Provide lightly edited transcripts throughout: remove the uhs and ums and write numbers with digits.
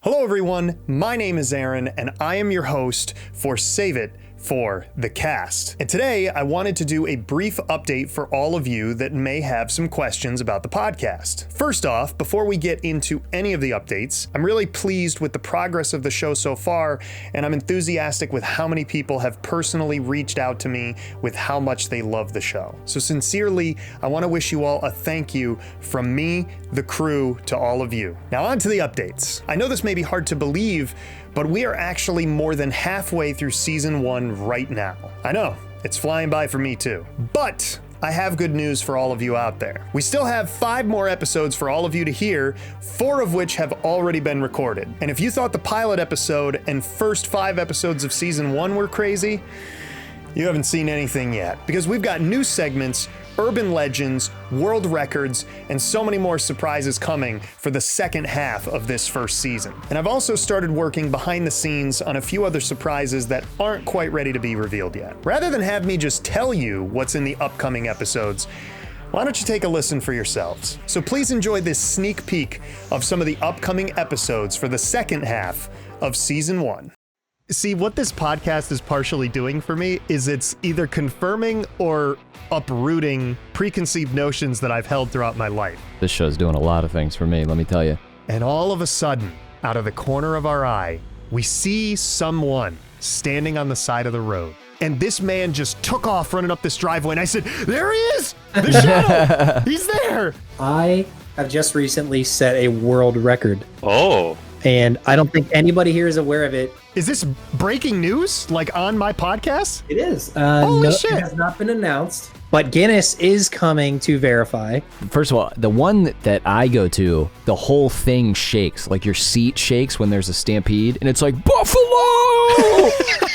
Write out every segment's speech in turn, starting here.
Hello everyone, my name is Aaron and I am your host for Save It for the Cast. And today I wanted to do a brief update for all of you that may have some questions about the podcast. First off, before we get into any of the updates, I'm really pleased with the progress of the show so far, and I'm enthusiastic with how many people have personally reached out to me with how much they love the show. So sincerely, I want to wish you all a thank you from me, the crew, to all of you. Now on to the updates. I know this may be hard to believe, but we are actually more than halfway through season 1 right now. I know, it's flying by for me too. But I have good news for all of you out there. We still have 5 more episodes for all of you to hear, 4 of which have already been recorded. And if you thought the pilot episode and first 5 episodes of season 1 were crazy, you haven't seen anything yet, because we've got new segments, urban legends, world records, and so many more surprises coming for the second half of this first season. And I've also started working behind the scenes on a few other surprises that aren't quite ready to be revealed yet. Rather than have me just tell you what's in the upcoming episodes, why don't you take a listen for yourselves? So please enjoy this sneak peek of some of the upcoming episodes for the second half of season 1. See, what this podcast is partially doing for me is it's either confirming or uprooting preconceived notions that I've held throughout my life. This show's doing a lot of things for me, let me tell you. And all of a sudden, out of the corner of our eye, we see someone standing on the side of the road. And this man just took off running up this driveway, and I said, there he is! The shadow! He's there! I have just recently set a world record. Oh. And I don't think anybody here is aware of it. Is this breaking news, like on my podcast? It is. Holy shit. It has not been announced, but Guinness is coming to verify. First of all, the one that I go to, the whole thing shakes. Like your seat shakes when there's a stampede, and it's like, Buffalo!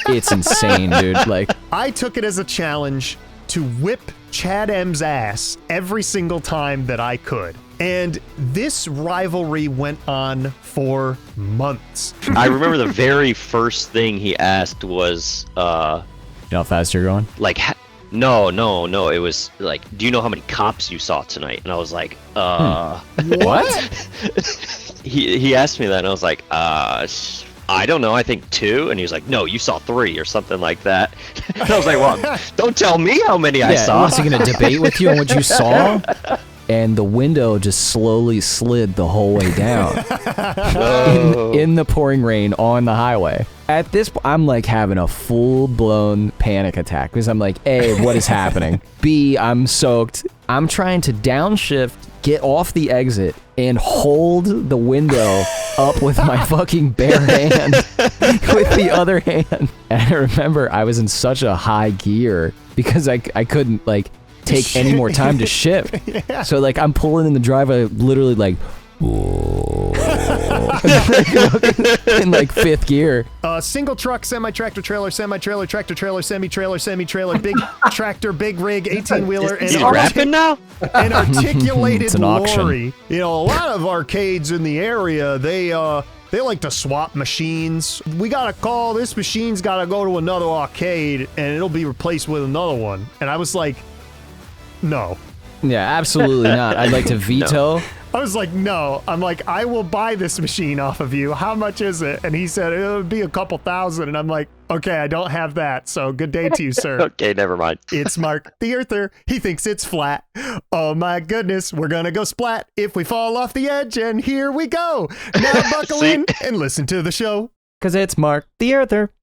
It's insane, dude. Like, I took it as a challenge to whip Chad M's ass every single time that I could. And this rivalry went on for months. I remember the very first thing he asked was, you know how fast you're going? like, no. It was like, do you know how many cops you saw tonight? And I was like, What? He asked me that, and I was like, I don't know, I think 2. And he was like, no, you saw 3 or something like that. And I was like, well, don't tell me how many I saw. Was he going to debate with you on what you saw? And the window just slowly slid the whole way down in the pouring rain on the highway. At this point, I'm like having a full-blown panic attack because I'm like, A, what is happening? B, I'm soaked. I'm trying to downshift, get off the exit, and hold the window up with my fucking bare hand with the other hand. And I remember I was in such a high gear because I couldn't, like, take any more time to shift. Yeah. So like I'm pulling in the driveway literally like in like 5th gear. Single truck, semi-tractor trailer, semi-trailer, tractor trailer, semi-trailer, semi-trailer, big tractor, big rig, 18-wheeler, and He's rapping now? An articulated It's an auction. lorry. You know, a lot of arcades in the area, they like to swap machines. We got a call, this machine's got to go to another arcade, and it'll be replaced with another one. And I was like, no. Yeah, absolutely not. I'd like to veto. I was like, no. I'm like, I will buy this machine off of you. How much is it? And he said, it'll be a couple thousand. And I'm like, okay, I don't have that. So good day to you, sir. Okay, never mind. It's Mark the Earther. He thinks it's flat. Oh my goodness, we're gonna go splat if we fall off the edge. And here we go. Now buckle in and listen to the show. 'Cause it's Mark the Earther.